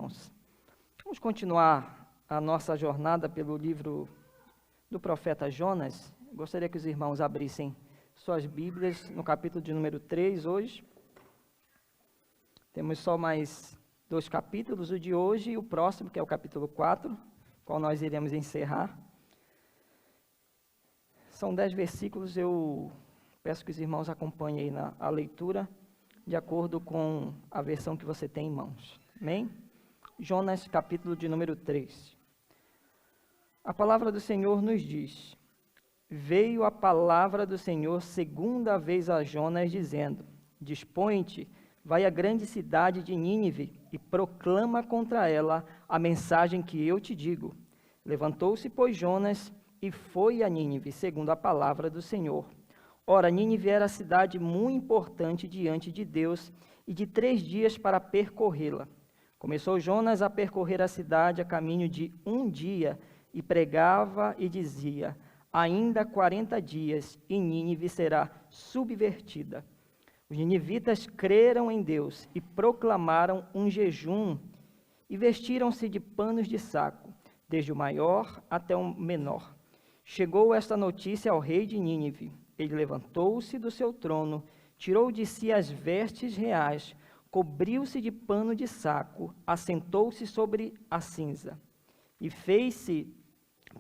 irmãos? Vamos continuar a nossa jornada pelo livro do profeta Jonas. Gostaria que os irmãos abrissem suas Bíblias no capítulo de número 3 hoje. Temos só mais 2 capítulos, o de hoje e o próximo, que é o capítulo 4, qual nós iremos encerrar. São 10 versículos, eu peço que os irmãos acompanhem aí a leitura, de acordo com a versão que você tem em mãos. Amém? Jonas, capítulo de número 3. A palavra do Senhor nos diz: Veio a palavra do Senhor segunda vez a Jonas, dizendo: Dispõe-te, vai à grande cidade de Nínive e proclama contra ela a mensagem que eu te digo. Levantou-se, pois, Jonas e foi a Nínive, segundo a palavra do Senhor. Ora, Nínive era cidade muito importante diante de Deus e de 3 dias para percorrê-la. Começou Jonas a percorrer a cidade a caminho de 1 dia e pregava e dizia: ainda 40 dias e Nínive será subvertida. Os ninivitas creram em Deus e proclamaram um jejum e vestiram-se de panos de saco, desde o maior até o menor. Chegou esta notícia ao rei de Nínive. Ele levantou-se do seu trono, tirou de si as vestes reais, cobriu-se de pano de saco, assentou-se sobre a cinza e fez-se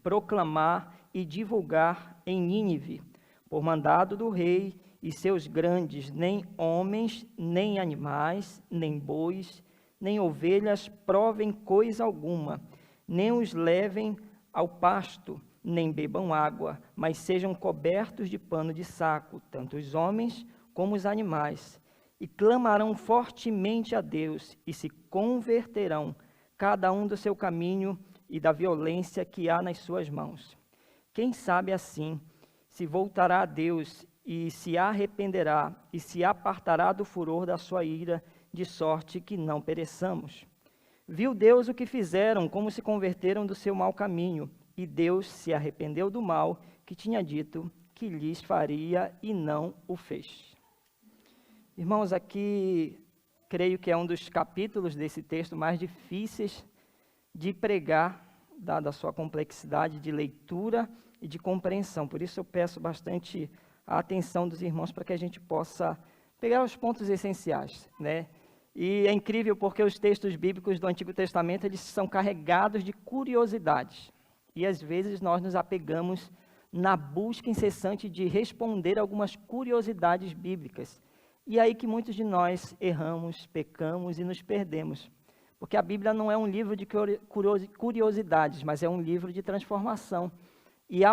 proclamar e divulgar em Nínive, por mandado do rei e seus grandes: nem homens, nem animais, nem bois, nem ovelhas provem coisa alguma, nem os levem ao pasto, nem bebam água, mas sejam cobertos de pano de saco, tanto os homens como os animais, e clamarão fortemente a Deus, e se converterão, cada um do seu caminho e da violência que há nas suas mãos. Quem sabe assim se voltará a Deus e se arrependerá e se apartará do furor da sua ira, de sorte que não pereçamos. Viu Deus o que fizeram, como se converteram do seu mau caminho, e Deus se arrependeu do mal que tinha dito que lhes faria e não o fez. Irmãos, aqui creio que é um dos capítulos desse texto mais difíceis de pregar, dada a sua complexidade de leitura e de compreensão. Por isso eu peço bastante a atenção dos irmãos para que a gente possa pegar os pontos essenciais, né? E é incrível porque os textos bíblicos do Antigo Testamento, eles são carregados de curiosidades. E às vezes nós nos apegamos na busca incessante de responder algumas curiosidades bíblicas. E é aí que muitos de nós erramos, pecamos e nos perdemos. Porque a Bíblia não é um livro de curiosidades, mas é um livro de transformação. E há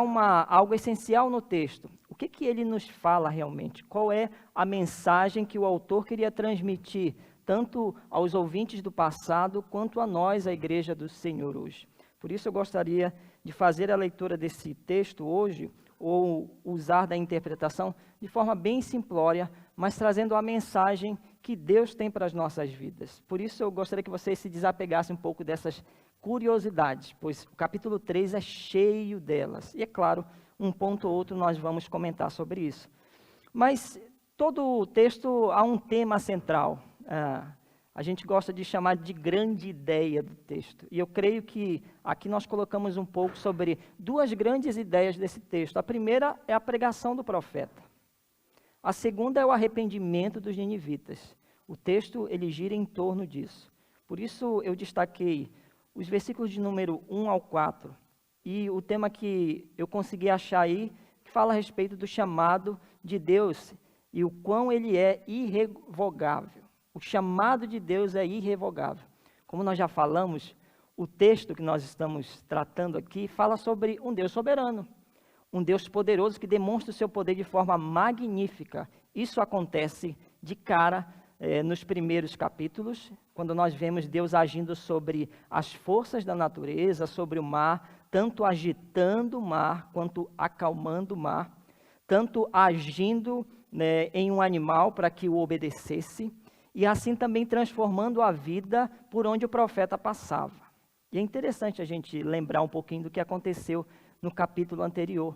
algo essencial no texto. O que ele nos fala realmente? Qual é a mensagem que o autor queria transmitir, tanto aos ouvintes do passado, quanto a nós, a Igreja do Senhor, hoje? Por isso eu gostaria de fazer a leitura desse texto hoje, ou usar da interpretação de forma bem simplória, mas trazendo a mensagem que Deus tem para as nossas vidas. Por isso eu gostaria que vocês se desapegassem um pouco dessas curiosidades, pois o capítulo 3 é cheio delas. E é claro, um ponto ou outro nós vamos comentar sobre isso. Mas todo o texto há um tema central. A gente gosta de chamar de grande ideia do texto. E eu creio que aqui nós colocamos um pouco sobre 2 grandes ideias desse texto. A primeira é a pregação do profeta. A segunda é o arrependimento dos ninivitas. O texto, ele gira em torno disso. Por isso eu destaquei os versículos de número 1 ao 4. E o tema que eu consegui achar aí, que fala a respeito do chamado de Deus e o quão ele é irrevogável. O chamado de Deus é irrevogável. Como nós já falamos, o texto que nós estamos tratando aqui fala sobre um Deus soberano, um Deus poderoso que demonstra o seu poder de forma magnífica. Isso acontece de cara nos primeiros capítulos, quando nós vemos Deus agindo sobre as forças da natureza, sobre o mar, tanto agitando o mar quanto acalmando o mar, tanto agindo em um animal para que o obedecesse, e assim também transformando a vida por onde o profeta passava. E é interessante a gente lembrar um pouquinho do que aconteceu no capítulo anterior.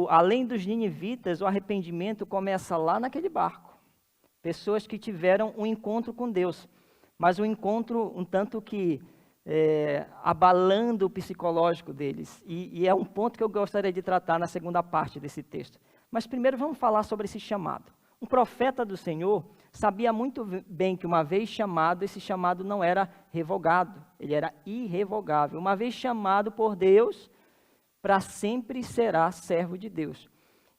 Além dos ninivitas, o arrependimento começa lá naquele barco. Pessoas que tiveram um encontro com Deus. mas um encontro um tanto que abalando o psicológico deles. E é um ponto que eu gostaria de tratar na segunda parte desse texto. Mas primeiro vamos falar sobre esse chamado. Um profeta do Senhor sabia muito bem que uma vez chamado, esse chamado não era revogado, ele era irrevogável. Uma vez chamado por Deus, para sempre será servo de Deus.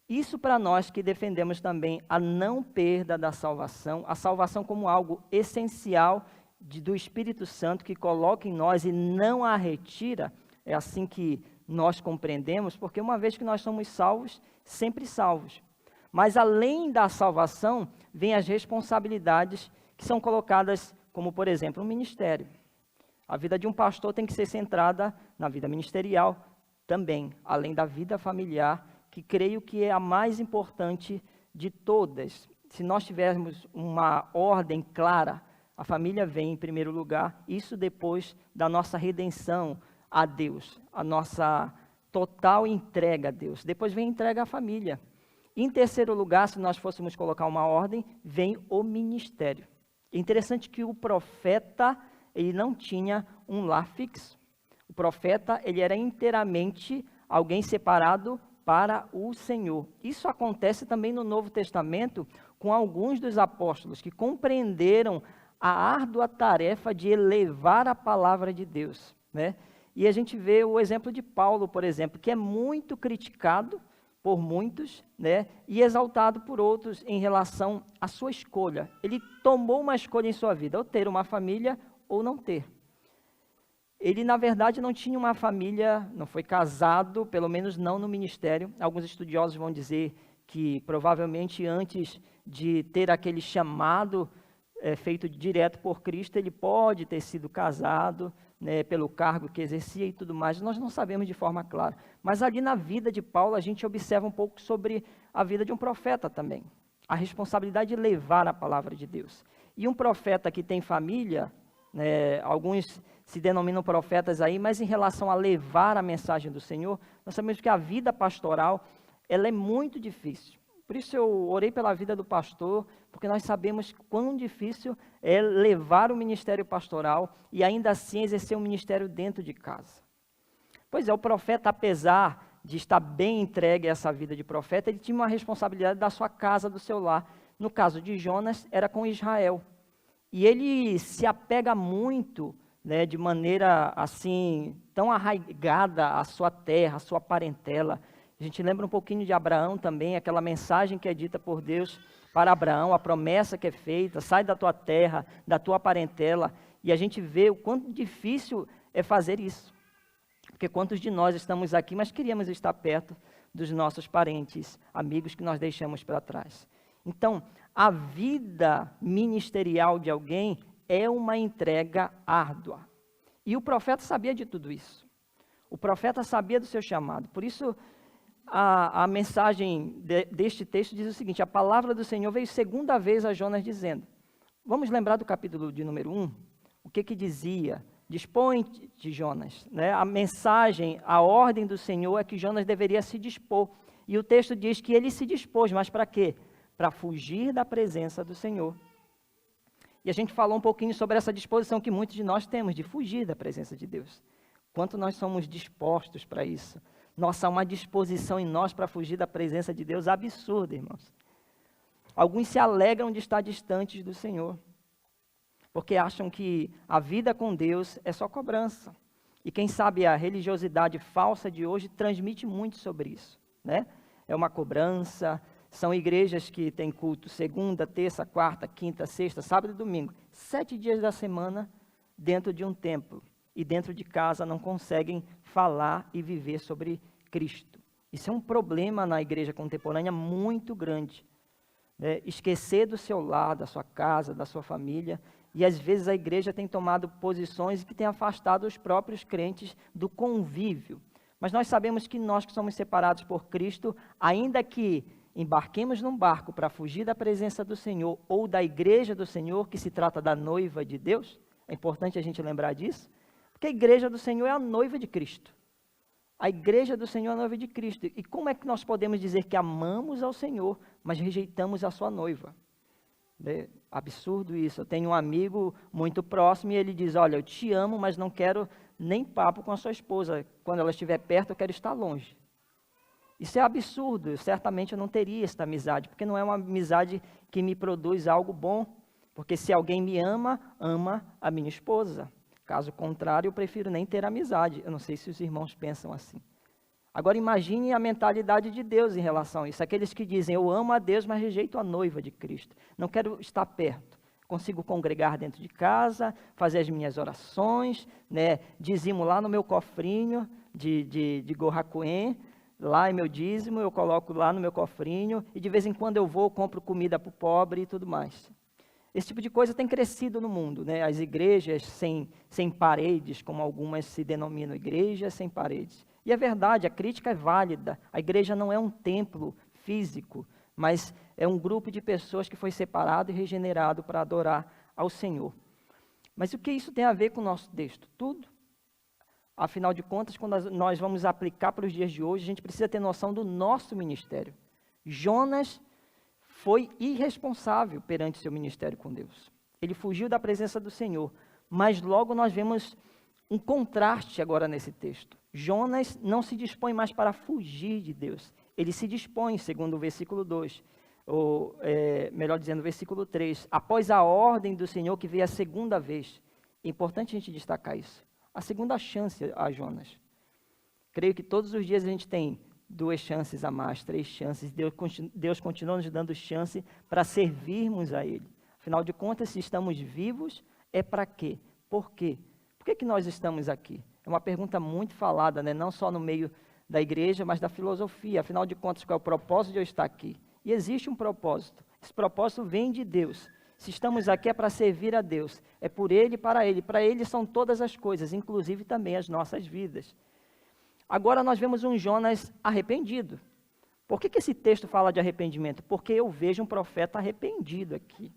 Isso para nós que defendemos também a não perda da salvação, a salvação como algo essencial do Espírito Santo que coloca em nós e não a retira, é assim que nós compreendemos, porque uma vez que nós somos salvos, sempre salvos. Mas além da salvação, vem as responsabilidades que são colocadas, como por exemplo, um ministério. A vida de um pastor tem que ser centrada na vida ministerial também, além da vida familiar, que creio que é a mais importante de todas. Se nós tivermos uma ordem clara, a família vem em primeiro lugar, isso depois da nossa redenção a Deus, a nossa total entrega a Deus. Depois vem a entrega à família. Em terceiro lugar, se nós fôssemos colocar uma ordem, vem o ministério. É interessante que o profeta, ele não tinha um lar fixo. O profeta, ele era inteiramente alguém separado para o Senhor. Isso acontece também no Novo Testamento com alguns dos apóstolos que compreenderam a árdua tarefa de elevar a palavra de Deus, né? E a gente vê o exemplo de Paulo, por exemplo, que é muito criticado por muitos, né, e exaltado por outros em relação à sua escolha. Ele tomou uma escolha em sua vida, ou ter uma família ou não ter. Ele, na verdade, não tinha uma família, não foi casado, pelo menos não no ministério. Alguns estudiosos vão dizer que provavelmente antes de ter aquele chamado feito direto por Cristo, ele pode ter sido casado, né, pelo cargo que exercia e tudo mais. Nós não sabemos de forma clara. Mas ali na vida de Paulo, a gente observa um pouco sobre a vida de um profeta também. A responsabilidade de levar a palavra de Deus. E um profeta que tem família, né, alguns se denominam profetas aí, mas em relação a levar a mensagem do Senhor, nós sabemos que a vida pastoral, ela é muito difícil. Por isso eu orei pela vida do pastor, porque nós sabemos quão difícil é levar o ministério pastoral e ainda assim exercer um ministério dentro de casa. Pois é, o profeta, apesar de estar bem entregue a essa vida de profeta, ele tinha uma responsabilidade da sua casa, do seu lar. No caso de Jonas, era com Israel. E ele se apega muito, né, de maneira assim, tão arraigada à sua terra, à sua parentela. A gente lembra um pouquinho de Abraão também, aquela mensagem que é dita por Deus para Abraão, a promessa que é feita, sai da tua terra, da tua parentela, e a gente vê o quanto difícil é fazer isso. Porque quantos de nós estamos aqui, mas queríamos estar perto dos nossos parentes, amigos que nós deixamos para trás. Então, a vida ministerial de alguém é uma entrega árdua. E o profeta sabia de tudo isso. O profeta sabia do seu chamado. Por isso, a mensagem deste texto diz o seguinte: a palavra do Senhor veio segunda vez a Jonas dizendo. Vamos lembrar do capítulo de número 1? O que dizia? Dispõe-te, Jonas. Né? A mensagem, a ordem do Senhor é que Jonas deveria se dispor. E o texto diz que ele se dispôs, mas para quê? Para fugir da presença do Senhor. E a gente falou um pouquinho sobre essa disposição que muitos de nós temos, de fugir da presença de Deus. Quanto nós somos dispostos para isso? Nossa, há uma disposição em nós para fugir da presença de Deus absurda, irmãos. Alguns se alegram de estar distantes do Senhor, porque acham que a vida com Deus é só cobrança. E quem sabe a religiosidade falsa de hoje transmite muito sobre isso, né? É uma cobrança. São igrejas que têm culto segunda, terça, quarta, quinta, sexta, sábado e domingo. 7 dias da semana dentro de um templo. E dentro de casa não conseguem falar e viver sobre Cristo. Isso é um problema na igreja contemporânea muito grande. Né? Esquecer do seu lar, da sua casa, da sua família. E às vezes a igreja tem tomado posições que têm afastado os próprios crentes do convívio. Mas nós sabemos que nós que somos separados por Cristo, ainda que embarquemos num barco para fugir da presença do Senhor ou da igreja do Senhor, que se trata da noiva de Deus, é importante a gente lembrar disso, porque a igreja do Senhor é a noiva de Cristo. A igreja do Senhor é a noiva de Cristo. E como é que nós podemos dizer que amamos ao Senhor, mas rejeitamos a sua noiva? Absurdo isso. Eu tenho um amigo muito próximo e ele diz, olha, eu te amo, mas não quero nem papo com a sua esposa. Quando ela estiver perto, eu quero estar longe. Isso é absurdo. Certamente eu não teria esta amizade, porque não é uma amizade que me produz algo bom. Porque se alguém me ama, ama a minha esposa. Caso contrário, eu prefiro nem ter amizade. Eu não sei se os irmãos pensam assim. Agora imagine a mentalidade de Deus em relação a isso. Aqueles que dizem, eu amo a Deus, mas rejeito a noiva de Cristo. Não quero estar perto. Consigo congregar dentro de casa, fazer as minhas orações, dizimo lá no meu cofrinho de Gorracuém, lá é meu dízimo, eu coloco lá no meu cofrinho, e de vez em quando eu vou, compro comida para o pobre e tudo mais. Esse tipo de coisa tem crescido no mundo, as igrejas sem paredes, como algumas se denominam, igrejas sem paredes. E é verdade, a crítica é válida. A igreja não é um templo físico, mas é um grupo de pessoas que foi separado e regenerado para adorar ao Senhor. Mas o que isso tem a ver com o nosso texto? Tudo. Afinal de contas, quando nós vamos aplicar para os dias de hoje, a gente precisa ter noção do nosso ministério. Jonas foi irresponsável perante seu ministério com Deus. Ele fugiu da presença do Senhor, mas logo nós vemos um contraste agora nesse texto. Jonas não se dispõe mais para fugir de Deus. Ele se dispõe, segundo o versículo 2, ou melhor dizendo, versículo 3, após a ordem do Senhor que veio a segunda vez. É importante a gente destacar isso. A segunda chance a Jonas. Creio que todos os dias a gente tem 2 chances a mais, 3 chances. Deus continua nos dando chance para servirmos a Ele. Afinal de contas, se estamos vivos, é para quê? Por quê? Por que nós estamos aqui? É uma pergunta muito falada, não só no meio da igreja, mas da filosofia. Afinal de contas, qual é o propósito de eu estar aqui? E existe um propósito. Esse propósito vem de Deus. Se estamos aqui é para servir a Deus. É por Ele e para Ele. Para Ele são todas as coisas, inclusive também as nossas vidas. Agora nós vemos um Jonas arrependido. Por que esse texto fala de arrependimento? Porque eu vejo um profeta arrependido aqui.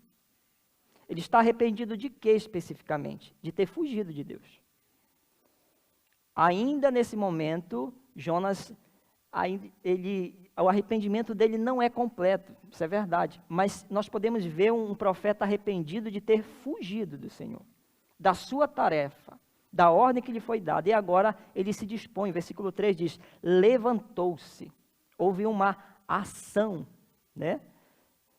Ele está arrependido de quê especificamente? De ter fugido de Deus. Ainda nesse momento, Jonas, o arrependimento dele não é completo, isso é verdade. Mas nós podemos ver um profeta arrependido de ter fugido do Senhor, da sua tarefa, da ordem que lhe foi dada. E agora ele se dispõe, versículo 3 diz, levantou-se. Houve uma ação,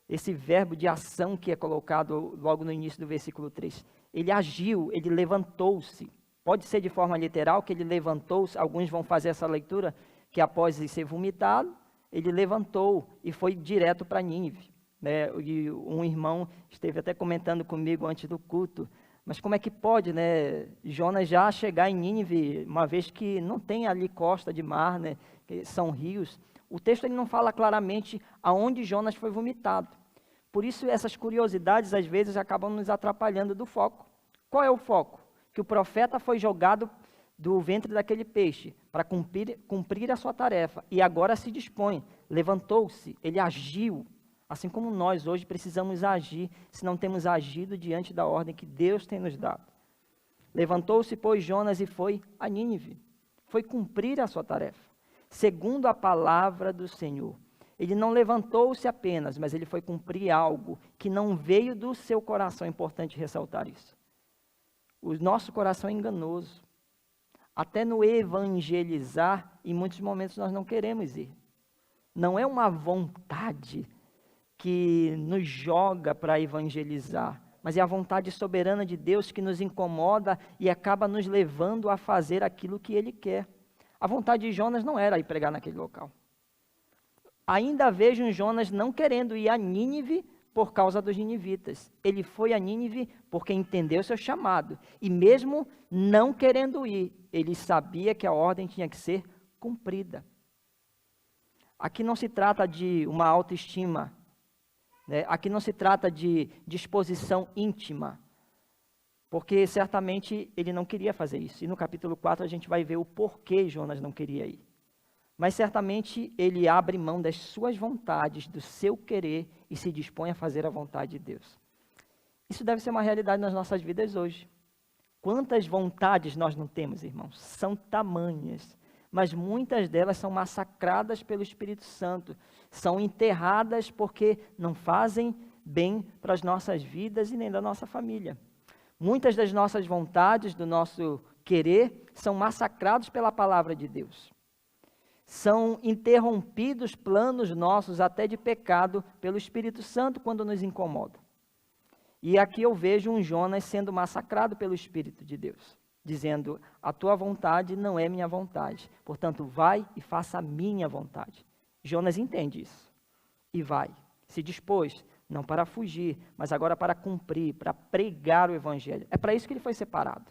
Esse verbo de ação que é colocado logo no início do versículo 3. Ele agiu, ele levantou-se. Pode ser de forma literal, que ele levantou-se. Alguns vão fazer essa leitura, que após ele ser vomitado, ele levantou e foi direto para Nínive. E um irmão esteve até comentando comigo antes do culto, mas como é que pode, Jonas já chegar em Nínive, uma vez que não tem ali costa de mar, que são rios. O texto ele não fala claramente aonde Jonas foi vomitado. Por isso, essas curiosidades, às vezes, acabam nos atrapalhando do foco. Qual é o foco? Que o profeta foi jogado do ventre daquele peixe para cumprir a sua tarefa. E agora se dispõe, levantou-se, ele agiu. Assim como nós hoje precisamos agir, se não temos agido diante da ordem que Deus tem nos dado. Levantou-se, pois, Jonas e foi a Nínive. Foi cumprir a sua tarefa, segundo a palavra do Senhor. Ele não levantou-se apenas, mas ele foi cumprir algo que não veio do seu coração. É importante ressaltar isso. O nosso coração é enganoso. Até no evangelizar, em muitos momentos nós não queremos ir. Não é uma vontade que nos joga para evangelizar, mas é a vontade soberana de Deus que nos incomoda e acaba nos levando a fazer aquilo que Ele quer. A vontade de Jonas não era ir pregar naquele local. Ainda vejo um Jonas não querendo ir a Nínive por causa dos ninivitas. Ele foi a Nínive porque entendeu seu chamado. E mesmo não querendo ir, ele sabia que a ordem tinha que ser cumprida. Aqui não se trata de uma autoestima, aqui não se trata de disposição íntima, porque certamente ele não queria fazer isso. E no capítulo 4 a gente vai ver o porquê Jonas não queria ir. Mas certamente ele abre mão das suas vontades, do seu querer e se dispõe a fazer a vontade de Deus. Isso deve ser uma realidade nas nossas vidas hoje. Quantas vontades nós não temos, irmãos? São tamanhas, mas muitas delas são massacradas pelo Espírito Santo. São enterradas porque não fazem bem para as nossas vidas e nem da nossa família. Muitas das nossas vontades, do nosso querer, são massacrados pela palavra de Deus. São interrompidos planos nossos até de pecado pelo Espírito Santo quando nos incomoda. E aqui eu vejo um Jonas sendo massacrado pelo Espírito de Deus, dizendo: a tua vontade não é minha vontade, portanto vai e faça a minha vontade. Jonas entende isso e vai, se dispôs, não para fugir, mas agora para cumprir, para pregar o Evangelho. É para isso que ele foi separado.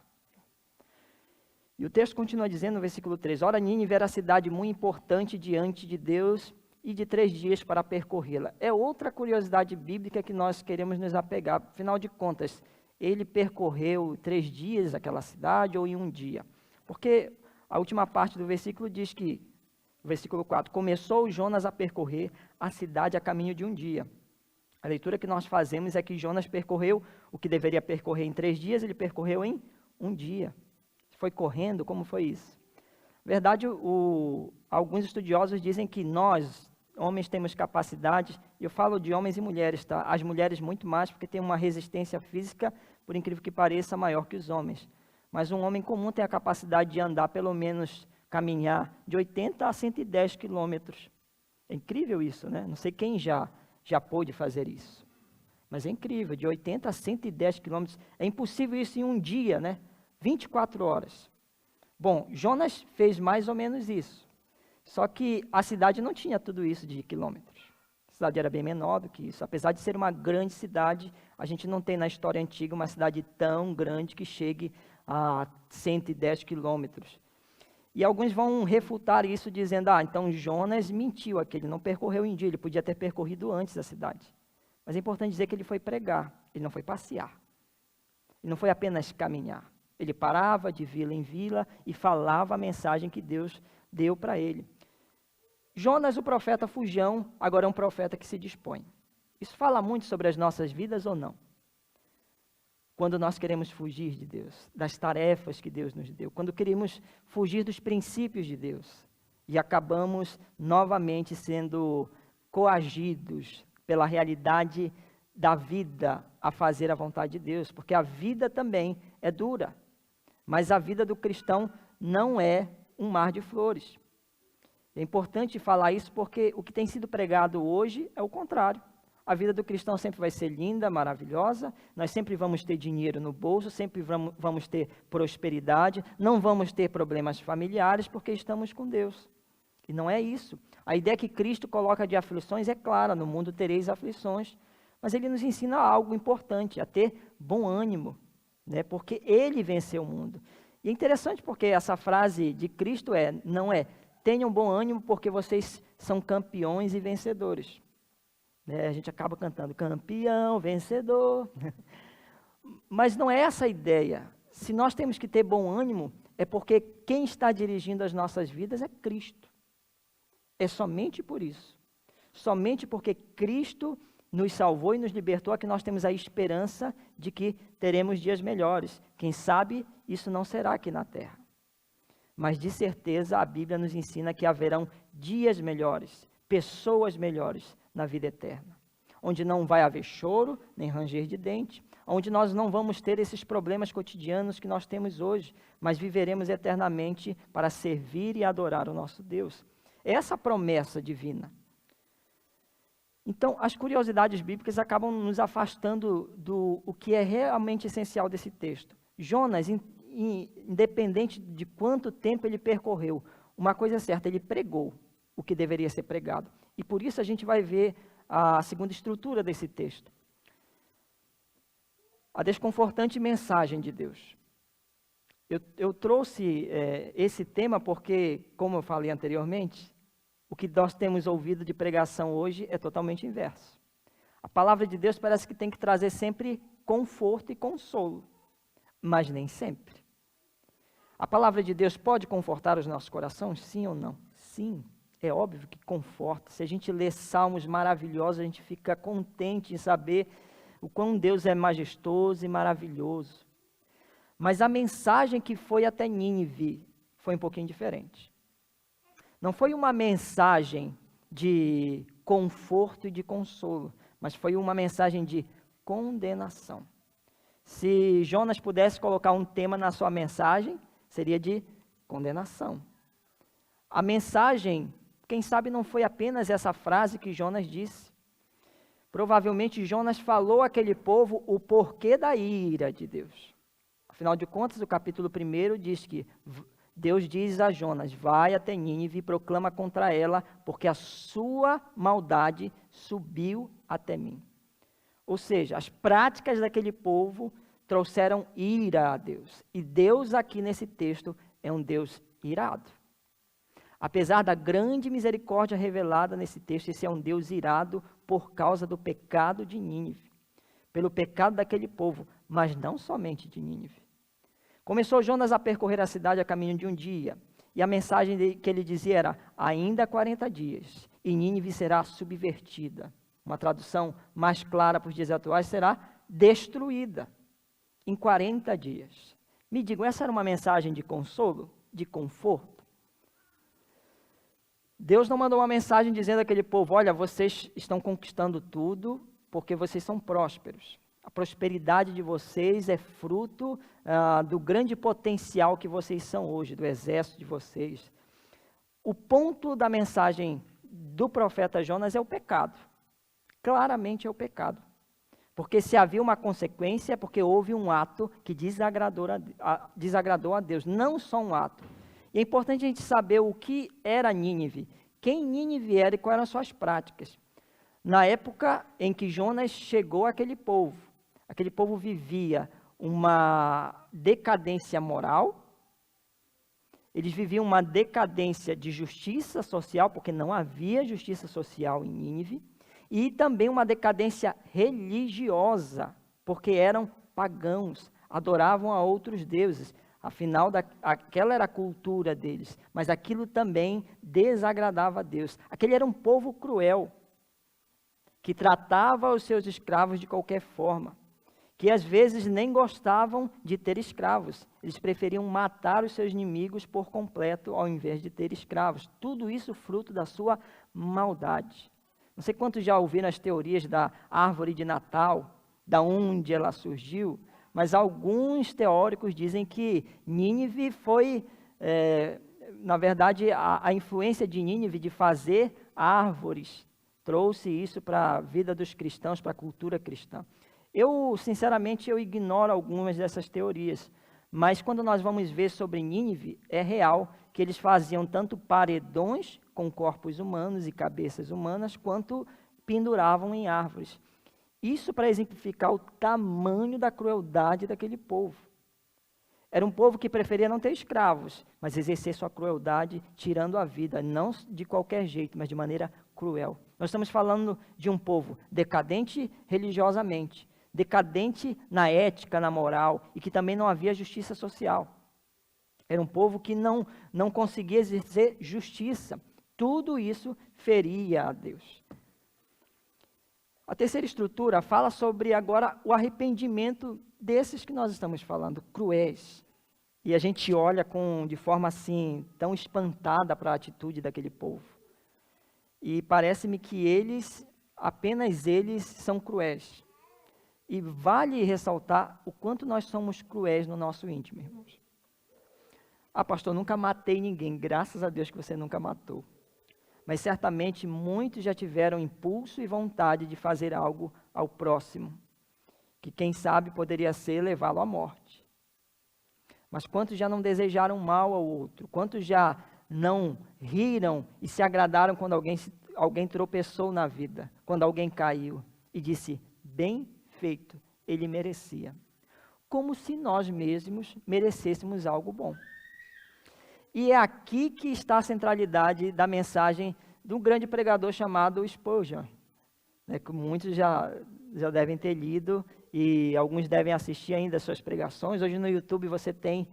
E o texto continua dizendo no versículo 3, ora Nínive era cidade muito importante diante de Deus e de 3 dias para percorrê-la. É outra curiosidade bíblica que nós queremos nos apegar. Afinal de contas, ele percorreu 3 dias aquela cidade ou em um dia? Porque a última parte do versículo diz que, versículo 4, começou Jonas a percorrer a cidade a caminho de um dia. A leitura que nós fazemos é que Jonas percorreu o que deveria percorrer em 3 dias, ele percorreu em um dia. Foi correndo, como foi isso? Na verdade, alguns estudiosos dizem que nós, homens, temos capacidade, e eu falo de homens e mulheres, tá? As mulheres muito mais, porque têm uma resistência física, por incrível que pareça, maior que os homens. Mas um homem comum tem a capacidade de andar, pelo menos caminhar, de 80 a 110 quilômetros. É incrível isso, né? Não sei quem já pôde fazer isso. Mas é incrível, de 80 a 110 quilômetros. É impossível isso em um dia, né? 24 horas. Bom, Jonas fez mais ou menos isso. Só que a cidade não tinha tudo isso de quilômetros. A cidade era bem menor do que isso. Apesar de ser uma grande cidade, a gente não tem na história antiga uma cidade tão grande que chegue a 110 quilômetros. E alguns vão refutar isso dizendo, então Jonas mentiu aqui, ele não percorreu em dia, ele podia ter percorrido antes a cidade. Mas é importante dizer que ele foi pregar, ele não foi passear. Ele não foi apenas caminhar. Ele parava de vila em vila e falava a mensagem que Deus deu para ele. Jonas, o profeta fujão, agora é um profeta que se dispõe. Isso fala muito sobre as nossas vidas ou não? Quando nós queremos fugir de Deus, das tarefas que Deus nos deu, quando queremos fugir dos princípios de Deus e acabamos novamente sendo coagidos pela realidade da vida a fazer a vontade de Deus, porque a vida também é dura. Mas a vida do cristão não é um mar de flores. É importante falar isso porque o que tem sido pregado hoje é o contrário. A vida do cristão sempre vai ser linda, maravilhosa, nós sempre vamos ter dinheiro no bolso, sempre vamos ter prosperidade, não vamos ter problemas familiares porque estamos com Deus. E não é isso. A ideia que Cristo coloca de aflições é clara, no mundo tereis aflições, mas ele nos ensina algo importante, a ter bom ânimo. Né, porque ele venceu o mundo. E é interessante porque essa frase de Cristo não é tenham bom ânimo porque vocês são campeões e vencedores. Né, a gente acaba cantando campeão, vencedor. Mas não é essa a ideia. Se nós temos que ter bom ânimo, é porque quem está dirigindo as nossas vidas é Cristo. É somente por isso. Somente porque Cristo nos salvou e nos libertou, é que nós temos a esperança de que teremos dias melhores. Quem sabe isso não será aqui na terra. Mas de certeza a Bíblia nos ensina que haverão dias melhores, pessoas melhores na vida eterna. Onde não vai haver choro, nem ranger de dente, onde nós não vamos ter esses problemas cotidianos que nós temos hoje, mas viveremos eternamente para servir e adorar o nosso Deus. Essa promessa divina. Então, as curiosidades bíblicas acabam nos afastando do que é realmente essencial desse texto. Jonas, independente de quanto tempo ele percorreu, uma coisa é certa, ele pregou o que deveria ser pregado. E por isso a gente vai ver a segunda estrutura desse texto. A desconfortante mensagem de Deus. Eu trouxe esse tema porque, como eu falei anteriormente, o que nós temos ouvido de pregação hoje é totalmente inverso. A palavra de Deus parece que tem que trazer sempre conforto e consolo, mas nem sempre. A palavra de Deus pode confortar os nossos corações? Sim ou não? Sim, é óbvio que conforta. Se a gente lê salmos maravilhosos, a gente fica contente em saber o quão Deus é majestoso e maravilhoso. Mas a mensagem que foi até Nínive foi um pouquinho diferente. Não foi uma mensagem de conforto e de consolo, mas foi uma mensagem de condenação. Se Jonas pudesse colocar um tema na sua mensagem, seria de condenação. A mensagem, quem sabe não foi apenas essa frase que Jonas disse. Provavelmente Jonas falou àquele povo o porquê da ira de Deus. Afinal de contas, o capítulo 1 diz que Deus diz a Jonas: vai até Nínive e proclama contra ela, porque a sua maldade subiu até mim. Ou seja, as práticas daquele povo trouxeram ira a Deus. E Deus aqui nesse texto é um Deus irado. Apesar da grande misericórdia revelada nesse texto, esse é um Deus irado por causa do pecado de Nínive, pelo pecado daquele povo, mas não somente de Nínive. Começou Jonas a percorrer a cidade a caminho de um dia, e a mensagem que ele dizia era: ainda 40 dias, e Nínive será subvertida. Uma tradução mais clara para os dias atuais será destruída em 40 dias. Me digam, essa era uma mensagem de consolo, de conforto? Deus não mandou uma mensagem dizendo àquele povo: olha, vocês estão conquistando tudo porque vocês são prósperos. A prosperidade de vocês é fruto do grande potencial que vocês são hoje, do exército de vocês. O ponto da mensagem do profeta Jonas é o pecado. Claramente é o pecado. Porque se havia uma consequência, é porque houve um ato que desagradou a Deus, não só um ato. E é importante a gente saber o que era Nínive, quem Nínive era e quais eram as suas práticas. Na época em que Jonas chegou àquele povo vivia uma decadência moral, eles viviam uma decadência de justiça social, porque não havia justiça social em Nínive, e também uma decadência religiosa, porque eram pagãos, adoravam a outros deuses. Afinal, aquela era a cultura deles, mas aquilo também desagradava a Deus. Aquele era um povo cruel, que tratava os seus escravos de qualquer forma, que às vezes nem gostavam de ter escravos. Eles preferiam matar os seus inimigos por completo, ao invés de ter escravos. Tudo isso fruto da sua maldade. Não sei quantos já ouviram as teorias da árvore de Natal, da onde ela surgiu, mas alguns teóricos dizem que Nínive foi, na verdade, a influência de Nínive de fazer árvores, trouxe isso para a vida dos cristãos, para a cultura cristã. Sinceramente, eu ignoro algumas dessas teorias, mas quando nós vamos ver sobre Nínive, é real que eles faziam tanto paredões com corpos humanos e cabeças humanas, quanto penduravam em árvores. Isso para exemplificar o tamanho da crueldade daquele povo. Era um povo que preferia não ter escravos, mas exercer sua crueldade tirando a vida, não de qualquer jeito, mas de maneira cruel. Nós estamos falando de um povo decadente religiosamente, decadente na ética, na moral, e que também não havia justiça social. Era um povo que não conseguia exercer justiça. Tudo isso feria a Deus. A terceira estrutura fala sobre agora o arrependimento desses que nós estamos falando, cruéis. E a gente olha de forma assim, tão espantada para a atitude daquele povo. E parece-me que apenas eles são cruéis. E vale ressaltar o quanto nós somos cruéis no nosso íntimo, irmãos. Ah, pastor, nunca matei ninguém. Graças a Deus que você nunca matou. Mas certamente muitos já tiveram impulso e vontade de fazer algo ao próximo, que quem sabe poderia ser levá-lo à morte. Mas quantos já não desejaram mal ao outro? Quantos já não riram e se agradaram quando alguém tropeçou na vida, quando alguém caiu e disse: bem feito, ele merecia. Como se nós mesmos merecêssemos algo bom. E é aqui que está a centralidade da mensagem de um grande pregador chamado Spurgeon, que muitos já devem ter lido e alguns devem assistir ainda as suas pregações. Hoje no YouTube você tem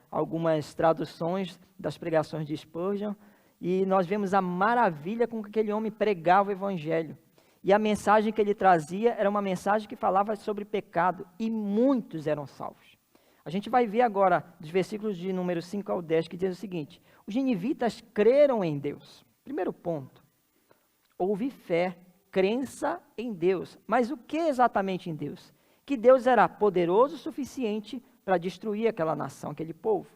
algumas traduções das pregações de Spurgeon, e nós vemos a maravilha com que aquele homem pregava o Evangelho. E a mensagem que ele trazia era uma mensagem que falava sobre pecado, e muitos eram salvos. A gente vai ver agora, dos versículos de número 5 ao 10, que diz o seguinte: os ninivitas creram em Deus. Primeiro ponto, houve fé crença em Deus. Mas o que exatamente em Deus? Que Deus era poderoso o suficiente para destruir aquela nação, aquele povo.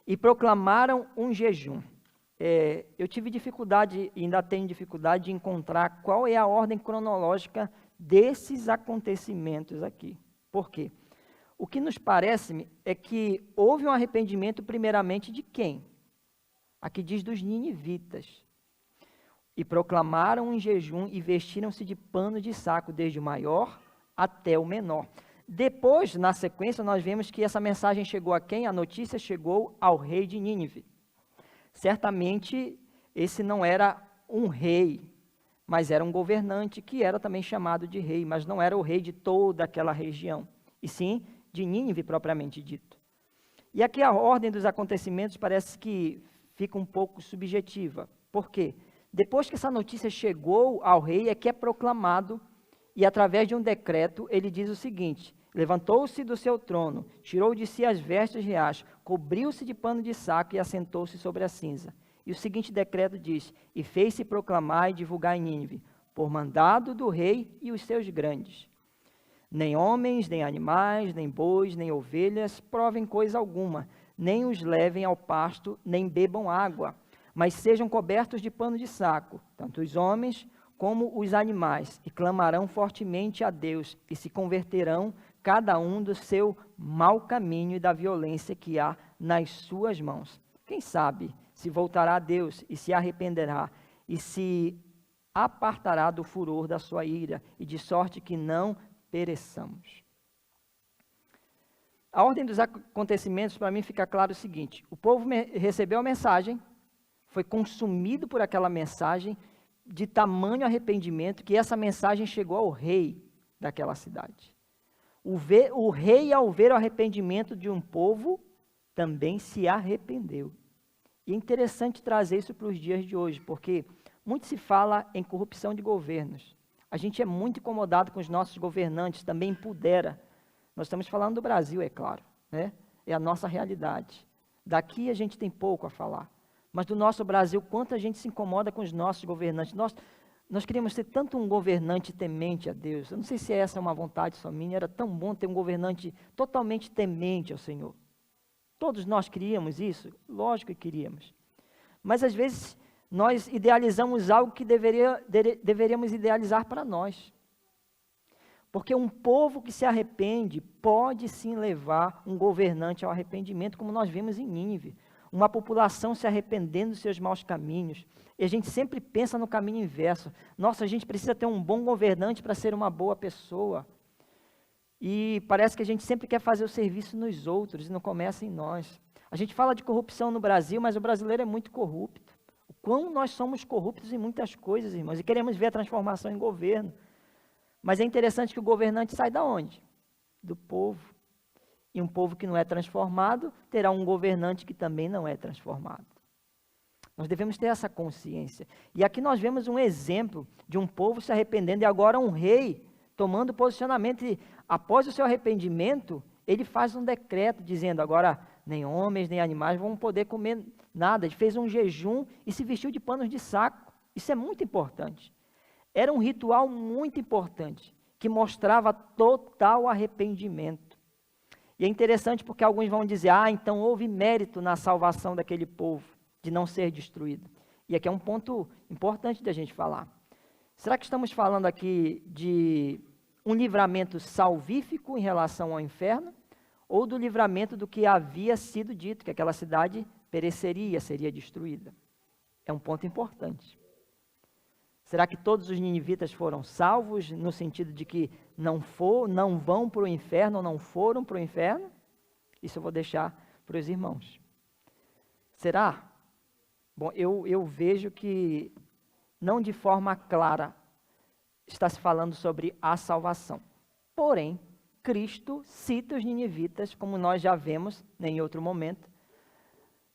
E proclamaram um jejum. Eu tive dificuldade, e ainda tenho dificuldade de encontrar qual é a ordem cronológica desses acontecimentos aqui. Por quê? O que nos parece é que houve um arrependimento primeiramente de quem? Aqui diz dos ninivitas. E proclamaram um jejum e vestiram-se de pano de saco, desde o maior até o menor. Depois, na sequência, nós vemos que essa mensagem chegou a quem? A notícia chegou ao rei de Nínive. Certamente, esse não era um rei, mas era um governante que era também chamado de rei, mas não era o rei de toda aquela região, e sim de Nínive propriamente dito. E aqui a ordem dos acontecimentos parece que fica um pouco subjetiva. Por quê? Depois que essa notícia chegou ao rei, é que é proclamado, e através de um decreto, ele diz o seguinte: levantou-se do seu trono, tirou de si as vestes reais, cobriu-se de pano de saco e assentou-se sobre a cinza. E o seguinte decreto diz: e fez-se proclamar e divulgar em Nínive, por mandado do rei e os seus grandes. Nem homens, nem animais, nem bois, nem ovelhas provem coisa alguma, nem os levem ao pasto, nem bebam água, mas sejam cobertos de pano de saco, tanto os homens como os animais, e clamarão fortemente a Deus, e se converterão cada um do seu mau caminho e da violência que há nas suas mãos. Quem sabe se voltará a Deus e se arrependerá, e se apartará do furor da sua ira, e de sorte que não pereçamos. A ordem dos acontecimentos, para mim, fica claro o seguinte: o povo recebeu a mensagem, foi consumido por aquela mensagem, de tamanho arrependimento, que essa mensagem chegou ao rei daquela cidade. O rei, ao ver o arrependimento de um povo, também se arrependeu. E é interessante trazer isso para os dias de hoje, porque muito se fala em corrupção de governos. A gente é muito incomodado com os nossos governantes, também empodera. Nós estamos falando do Brasil, é claro, né? É a nossa realidade. Daqui a gente tem pouco a falar. Mas do nosso Brasil, quanta gente se incomoda com os nossos governantes. Nós queríamos ter tanto um governante temente a Deus. Eu não sei se essa é uma vontade só minha, era tão bom ter um governante totalmente temente ao Senhor. Todos nós queríamos isso? Lógico que queríamos. Mas às vezes nós idealizamos algo que deveríamos idealizar para nós. Porque um povo que se arrepende pode sim levar um governante ao arrependimento, como nós vimos em Nínive. Uma população se arrependendo dos seus maus caminhos. E a gente sempre pensa no caminho inverso. Nossa, a gente precisa ter um bom governante para ser uma boa pessoa. E parece que a gente sempre quer fazer o serviço nos outros e não começa em nós. A gente fala de corrupção no Brasil, mas o brasileiro é muito corrupto. O quão nós somos corruptos em muitas coisas, irmãos, e queremos ver a transformação em governo. Mas é interessante que o governante sai da onde? Do povo. E um povo que não é transformado terá um governante que também não é transformado. Nós devemos ter essa consciência. E aqui nós vemos um exemplo de um povo se arrependendo e agora um rei tomando posicionamento. E após o seu arrependimento, ele faz um decreto dizendo: agora nem homens nem animais vão poder comer nada. Ele fez um jejum e se vestiu de panos de saco. Isso é muito importante. Era um ritual muito importante, que mostrava total arrependimento. E é interessante porque alguns vão dizer: então houve mérito na salvação daquele povo, de não ser destruído. E aqui é um ponto importante da gente falar. Será que estamos falando aqui de um livramento salvífico em relação ao inferno? Ou do livramento do que havia sido dito, que aquela cidade pereceria, seria destruída? É um ponto importante. Será que todos os ninivitas foram salvos, no sentido de que não vão para o inferno ou não foram para o inferno? Isso eu vou deixar para os irmãos. Será? Bom, eu vejo que não de forma clara está se falando sobre a salvação. Porém, Cristo cita os ninivitas, como nós já vemos em outro momento,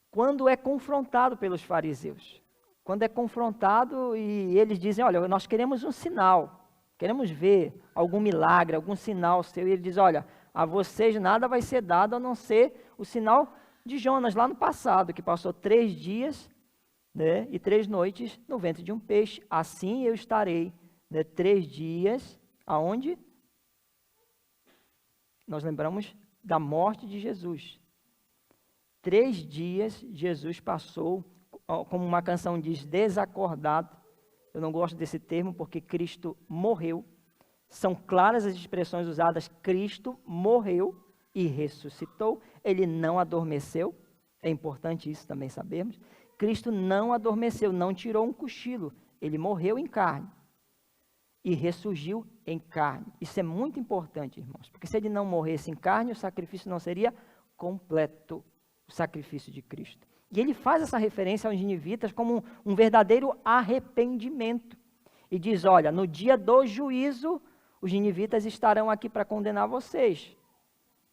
quando é confrontado pelos fariseus. Quando é confrontado e eles dizem: olha, nós queremos um sinal, queremos ver algum milagre, algum sinal seu. E ele diz: olha, a vocês nada vai ser dado a não ser o sinal de Jonas lá no passado, que passou 3 dias, né, e 3 noites no ventre de um peixe. Assim eu estarei, né, 3 dias, aonde? Nós lembramos da morte de Jesus. 3 dias Jesus passou, como uma canção diz, desacordado. Eu não gosto desse termo porque Cristo morreu. São claras as expressões usadas. Cristo morreu e ressuscitou. Ele não adormeceu. É importante isso também sabermos. Cristo não adormeceu, não tirou um cochilo. Ele morreu em carne e ressurgiu em carne. Isso é muito importante, irmãos, porque se ele não morresse em carne, o sacrifício não seria completo, o sacrifício de Cristo. E ele faz essa referência aos ninivitas como um verdadeiro arrependimento. E diz, olha, no dia do juízo, os ninivitas estarão aqui para condenar vocês.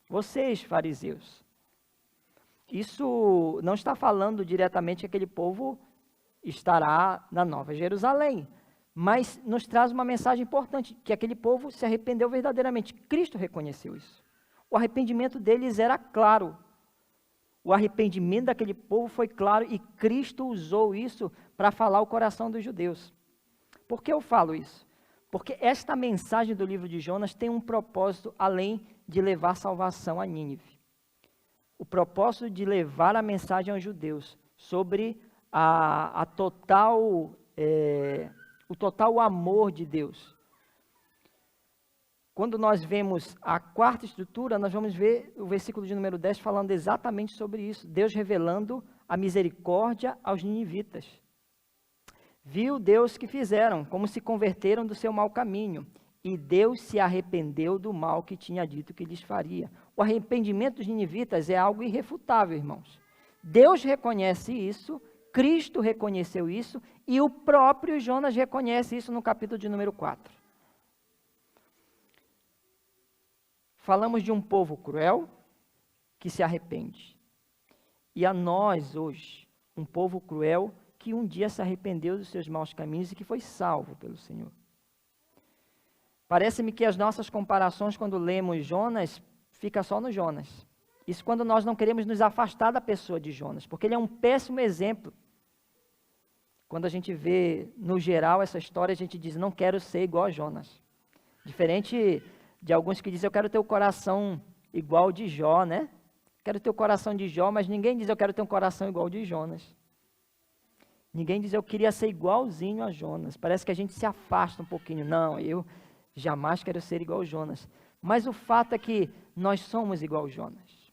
Vocês, fariseus. Isso não está falando diretamente que aquele povo estará na Nova Jerusalém, mas nos traz uma mensagem importante, que aquele povo se arrependeu verdadeiramente. Cristo reconheceu isso. O arrependimento deles era claro. O arrependimento daquele povo foi claro e Cristo usou isso para falar o coração dos judeus. Por que eu falo isso? Porque esta mensagem do livro de Jonas tem um propósito além de levar salvação a Nínive. O propósito de levar a mensagem aos judeus sobre o total amor de Deus. Quando nós vemos a quarta estrutura, nós vamos ver o versículo de número 10 falando exatamente sobre isso. Deus revelando a misericórdia aos ninivitas. Viu Deus que fizeram, como se converteram do seu mau caminho. E Deus se arrependeu do mal que tinha dito que lhes faria. O arrependimento dos ninivitas é algo irrefutável, irmãos. Deus reconhece isso, Cristo reconheceu isso, e o próprio Jonas reconhece isso no capítulo de número 4. Falamos de um povo cruel que se arrepende. E a nós hoje, um povo cruel que um dia se arrependeu dos seus maus caminhos e que foi salvo pelo Senhor. Parece-me que as nossas comparações, quando lemos Jonas, fica só no Jonas. Isso quando nós não queremos nos afastar da pessoa de Jonas, porque ele é um péssimo exemplo. Quando a gente vê, no geral, essa história, a gente diz, não quero ser igual a Jonas. Diferente de alguns que dizem, eu quero ter o coração igual de Jó, né? Quero ter o coração de Jó, mas ninguém diz, eu quero ter um coração igual de Jonas. Ninguém diz, eu queria ser igualzinho a Jonas. Parece que a gente se afasta um pouquinho. Não, eu jamais quero ser igual a Jonas. Mas o fato é que nós somos igual a Jonas.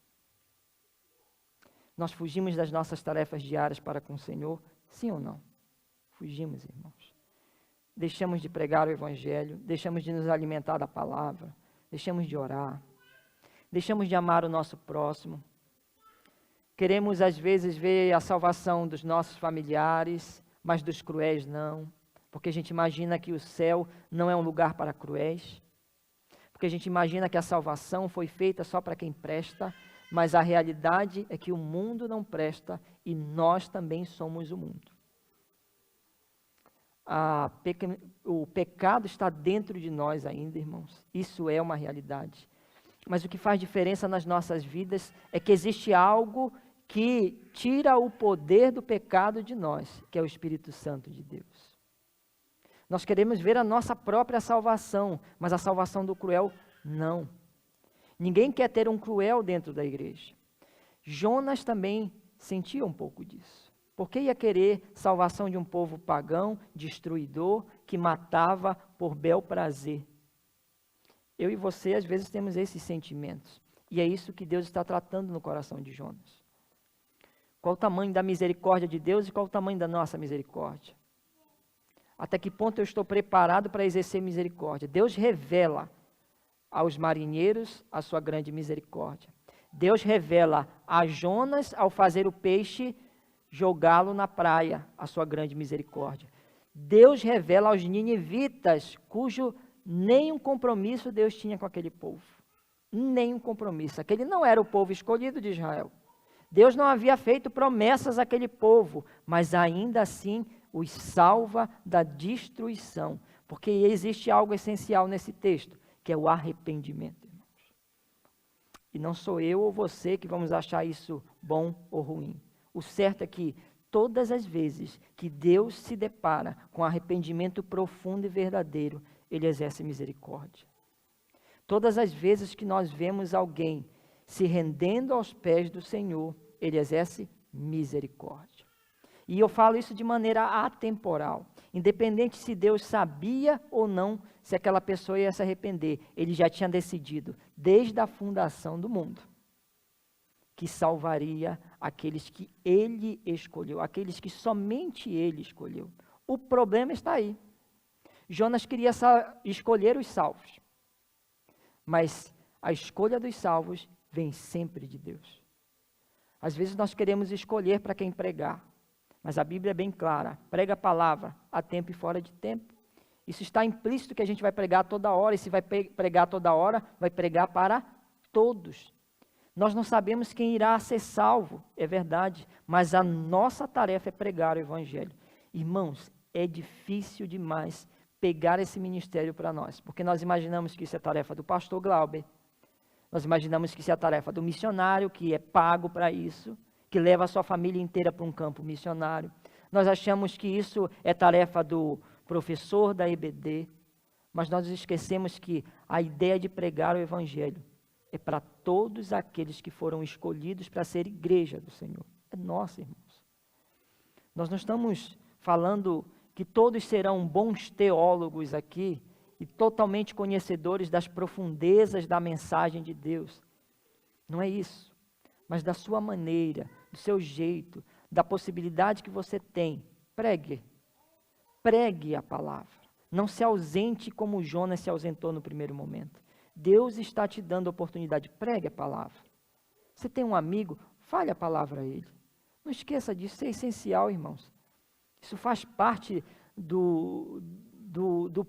Nós fugimos das nossas tarefas diárias para com o Senhor, sim ou não? Fugimos, irmãos. Deixamos de pregar o Evangelho, deixamos de nos alimentar da palavra, deixamos de orar, deixamos de amar o nosso próximo. Queremos, às vezes, ver a salvação dos nossos familiares, mas dos cruéis não. Porque a gente imagina que o céu não é um lugar para cruéis. Porque a gente imagina que a salvação foi feita só para quem presta, mas a realidade é que o mundo não presta e nós também somos o mundo. O pecado está dentro de nós ainda, irmãos. Isso é uma realidade. Mas o que faz diferença nas nossas vidas é que existe algo que tira o poder do pecado de nós, que é o Espírito Santo de Deus. Nós queremos ver a nossa própria salvação, mas a salvação do cruel, não. Ninguém quer ter um cruel dentro da igreja. Jonas também sentia um pouco disso. Por que ia querer salvação de um povo pagão, destruidor, que matava por bel prazer? Eu e você, às vezes, temos esses sentimentos. E é isso que Deus está tratando no coração de Jonas. Qual o tamanho da misericórdia de Deus e qual o tamanho da nossa misericórdia? Até que ponto eu estou preparado para exercer misericórdia? Deus revela aos marinheiros a sua grande misericórdia. Deus revela a Jonas, ao fazer o peixe, jogá-lo na praia, a sua grande misericórdia. Deus revela aos ninivitas, cujo nenhum compromisso Deus tinha com aquele povo. Nenhum compromisso. Aquele não era o povo escolhido de Israel. Deus não havia feito promessas àquele povo, mas ainda assim os salva da destruição. Porque existe algo essencial nesse texto, que é o arrependimento, irmãos. E não sou eu ou você que vamos achar isso bom ou ruim. O certo é que todas as vezes que Deus se depara com arrependimento profundo e verdadeiro, Ele exerce misericórdia. Todas as vezes que nós vemos alguém se rendendo aos pés do Senhor, Ele exerce misericórdia. E eu falo isso de maneira atemporal. Independente se Deus sabia ou não se aquela pessoa ia se arrepender, Ele já tinha decidido, desde a fundação do mundo, que salvaria aqueles que Ele escolheu, aqueles que somente Ele escolheu. O problema está aí. Jonas queria escolher os salvos, mas a escolha dos salvos vem sempre de Deus. Às vezes nós queremos escolher para quem pregar, mas a Bíblia é bem clara, prega a palavra a tempo e fora de tempo. Isso está implícito que a gente vai pregar toda hora, e se vai pregar toda hora, vai pregar para todos. Nós não sabemos quem irá ser salvo, é verdade, mas a nossa tarefa é pregar o Evangelho. Irmãos, é difícil demais pegar esse ministério para nós, porque nós imaginamos que isso é tarefa do pastor Glauber, nós imaginamos que isso é a tarefa do missionário, que é pago para isso, que leva a sua família inteira para um campo missionário. Nós achamos que isso é tarefa do professor da EBD, mas nós esquecemos que a ideia de pregar o Evangelho é para todos aqueles que foram escolhidos para ser igreja do Senhor. É nossa, irmãos. Nós não estamos falando que todos serão bons teólogos aqui e totalmente conhecedores das profundezas da mensagem de Deus. Não é isso. Mas da sua maneira, do seu jeito, da possibilidade que você tem, pregue. Pregue a palavra. Não se ausente como Jonas se ausentou no primeiro momento. Deus está te dando a oportunidade, pregue a palavra. Você tem um amigo, fale a palavra a ele. Não esqueça disso, isso é essencial, irmãos. Isso faz parte do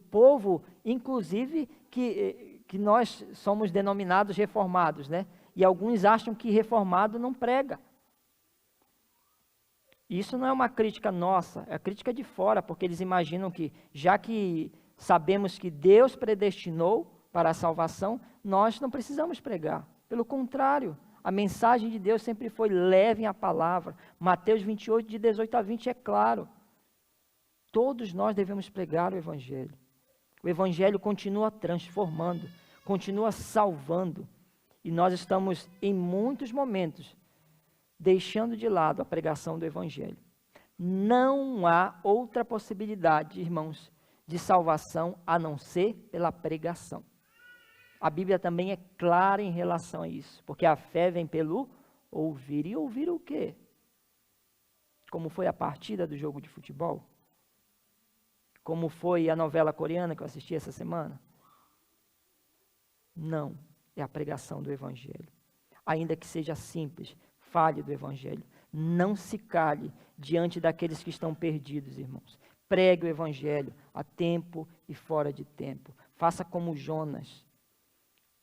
povo, inclusive, que nós somos denominados reformados, né? E alguns acham que reformado não prega. Isso não é uma crítica nossa, é a crítica de fora, porque eles imaginam que, já que sabemos que Deus predestinou para a salvação, nós não precisamos pregar. Pelo contrário, a mensagem de Deus sempre foi: levem a palavra. Mateus 28, de 18 a 20 é claro. Todos nós devemos pregar o Evangelho. O Evangelho continua transformando, continua salvando. E nós estamos, em muitos momentos, deixando de lado a pregação do Evangelho. Não há outra possibilidade, irmãos, de salvação a não ser pela pregação. A Bíblia também é clara em relação a isso, porque a fé vem pelo ouvir. E ouvir o quê? Como foi a partida do jogo de futebol? Como foi a novela coreana que eu assisti essa semana? Não, é a pregação do Evangelho. Ainda que seja simples, fale do Evangelho. Não se cale diante daqueles que estão perdidos, irmãos. Pregue o Evangelho a tempo e fora de tempo. Faça como Jonas.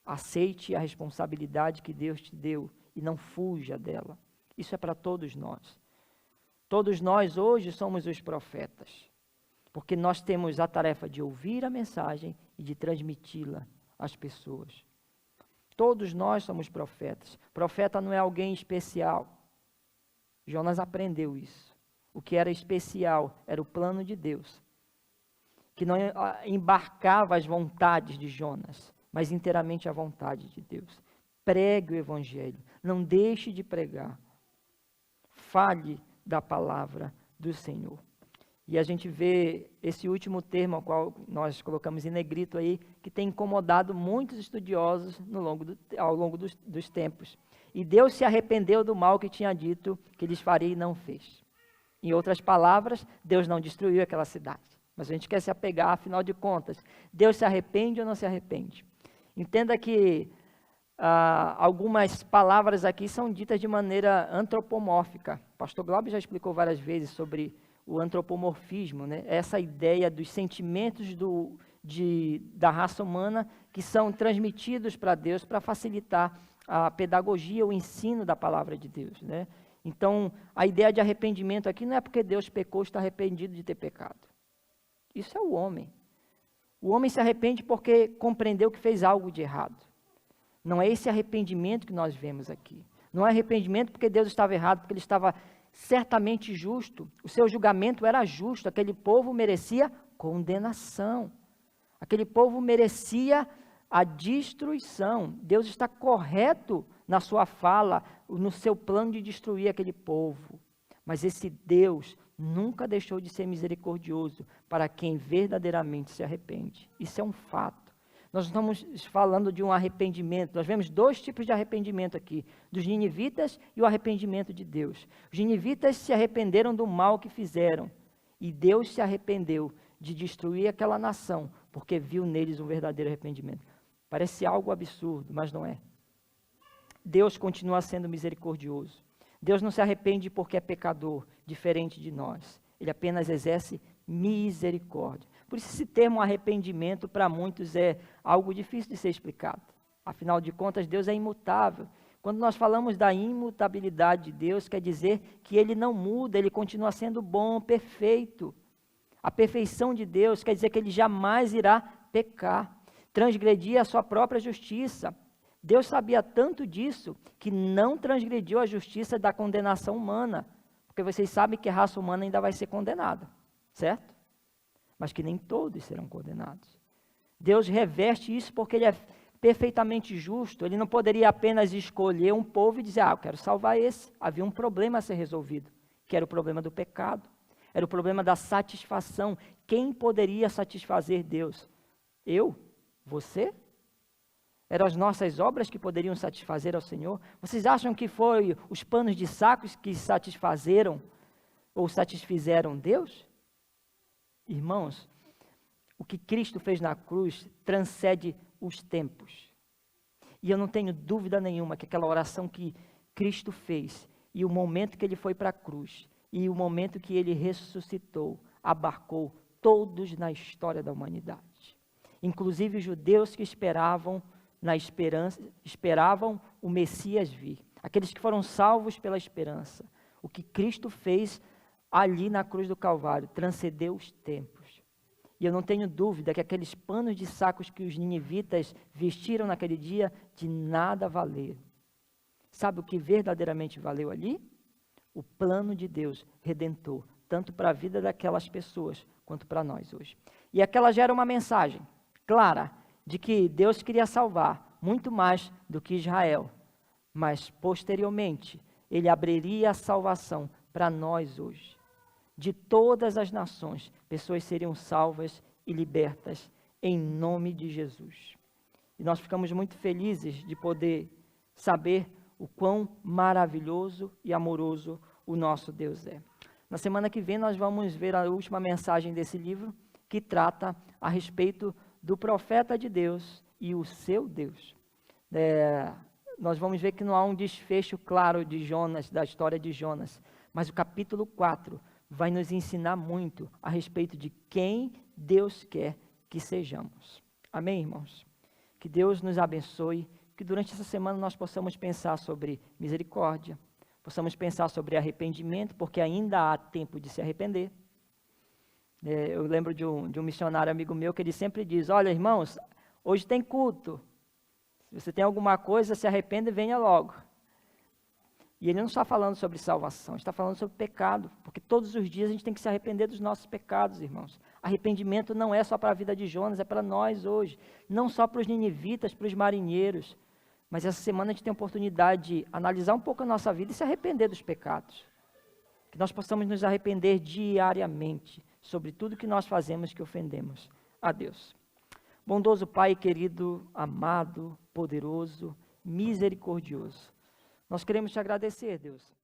Aceite a responsabilidade que Deus te deu e não fuja dela. Isso é para todos nós. Todos nós hoje somos os profetas, porque nós temos a tarefa de ouvir a mensagem e de transmiti-la às pessoas. Todos nós somos profetas. Profeta não é alguém especial. Jonas aprendeu isso. O que era especial era o plano de Deus, que não embarcava as vontades de Jonas, mas inteiramente a vontade de Deus. Pregue o Evangelho, não deixe de pregar. Fale da palavra do Senhor. E a gente vê esse último termo, ao qual nós colocamos em negrito aí, que tem incomodado muitos estudiosos ao longo dos tempos. E Deus se arrependeu do mal que tinha dito que lhes faria e não fez. Em outras palavras, Deus não destruiu aquela cidade. Mas a gente quer se apegar, afinal de contas, Deus se arrepende ou não se arrepende? Entenda que algumas palavras aqui são ditas de maneira antropomórfica. O pastor Glauber já explicou várias vezes sobre o antropomorfismo, né? Essa ideia dos sentimentos da raça humana que são transmitidos para Deus para facilitar a pedagogia, o ensino da palavra de Deus, né? Então, a ideia de arrependimento aqui não é porque Deus pecou, está arrependido de ter pecado. Isso é o homem. O homem se arrepende porque compreendeu que fez algo de errado. Não é esse arrependimento que nós vemos aqui. Não é arrependimento porque Deus estava errado, porque ele estava certamente justo, o seu julgamento era justo, aquele povo merecia condenação, aquele povo merecia a destruição. Deus está correto na sua fala, no seu plano de destruir aquele povo, mas esse Deus nunca deixou de ser misericordioso para quem verdadeiramente se arrepende. Isso é um fato. Nós estamos falando de um arrependimento. Nós vemos dois tipos de arrependimento aqui, dos ninivitas e o arrependimento de Deus. Os ninivitas se arrependeram do mal que fizeram, e Deus se arrependeu de destruir aquela nação, porque viu neles um verdadeiro arrependimento. Parece algo absurdo, mas não é. Deus continua sendo misericordioso. Deus não se arrepende porque é pecador, diferente de nós. Ele apenas exerce misericórdia. Por isso esse termo arrependimento para muitos é algo difícil de ser explicado. Afinal de contas, Deus é imutável. Quando nós falamos da imutabilidade de Deus, quer dizer que Ele não muda, Ele continua sendo bom, perfeito. A perfeição de Deus quer dizer que Ele jamais irá pecar, transgredir a sua própria justiça. Deus sabia tanto disso que não transgrediu a justiça da condenação humana, porque vocês sabem que a raça humana ainda vai ser condenada, certo? Mas que nem todos serão condenados. Deus reveste isso porque Ele é perfeitamente justo. Ele não poderia apenas escolher um povo e dizer, eu quero salvar esse. Havia um problema a ser resolvido, que era o problema do pecado, era o problema da satisfação. Quem poderia satisfazer Deus? Eu? Você? Eram as nossas obras que poderiam satisfazer ao Senhor? Vocês acham que foi os panos de sacos que satisfazeram ou satisfizeram Deus? Irmãos, o que Cristo fez na cruz transcende os tempos. E eu não tenho dúvida nenhuma que aquela oração que Cristo fez, e o momento que Ele foi para a cruz, e o momento que Ele ressuscitou, abarcou todos na história da humanidade. Inclusive os judeus que esperavam o Messias vir. Aqueles que foram salvos pela esperança. O que Cristo fez ali na cruz do Calvário transcendeu os tempos. E eu não tenho dúvida que aqueles panos de sacos que os ninivitas vestiram naquele dia, de nada valeram. Sabe o que verdadeiramente valeu ali? O plano de Deus redentor, tanto para a vida daquelas pessoas, quanto para nós hoje. E aquela gera uma mensagem clara, de que Deus queria salvar muito mais do que Israel, mas posteriormente Ele abriria a salvação para nós hoje. De todas as nações, pessoas seriam salvas e libertas em nome de Jesus. E nós ficamos muito felizes de poder saber o quão maravilhoso e amoroso o nosso Deus é. Na semana que vem nós vamos ver a última mensagem desse livro, que trata a respeito do profeta de Deus e o seu Deus. Nós vamos ver que não há um desfecho claro de Jonas, da história de Jonas, mas o capítulo 4 vai nos ensinar muito a respeito de quem Deus quer que sejamos. Amém, irmãos? Que Deus nos abençoe, que durante essa semana nós possamos pensar sobre misericórdia, possamos pensar sobre arrependimento, porque ainda há tempo de se arrepender. Eu lembro de um missionário amigo meu que ele sempre diz, olha irmãos, hoje tem culto, se você tem alguma coisa, se arrependa e venha logo. E ele não está falando sobre salvação, está falando sobre pecado, porque todos os dias a gente tem que se arrepender dos nossos pecados, irmãos. Arrependimento não é só para a vida de Jonas, é para nós hoje, não só para os ninivitas, para os marinheiros, mas essa semana a gente tem a oportunidade de analisar um pouco a nossa vida e se arrepender dos pecados. Que nós possamos nos arrepender diariamente sobre tudo que nós fazemos que ofendemos a Deus. Bondoso Pai, querido, amado, poderoso, misericordioso, nós queremos te agradecer, Deus.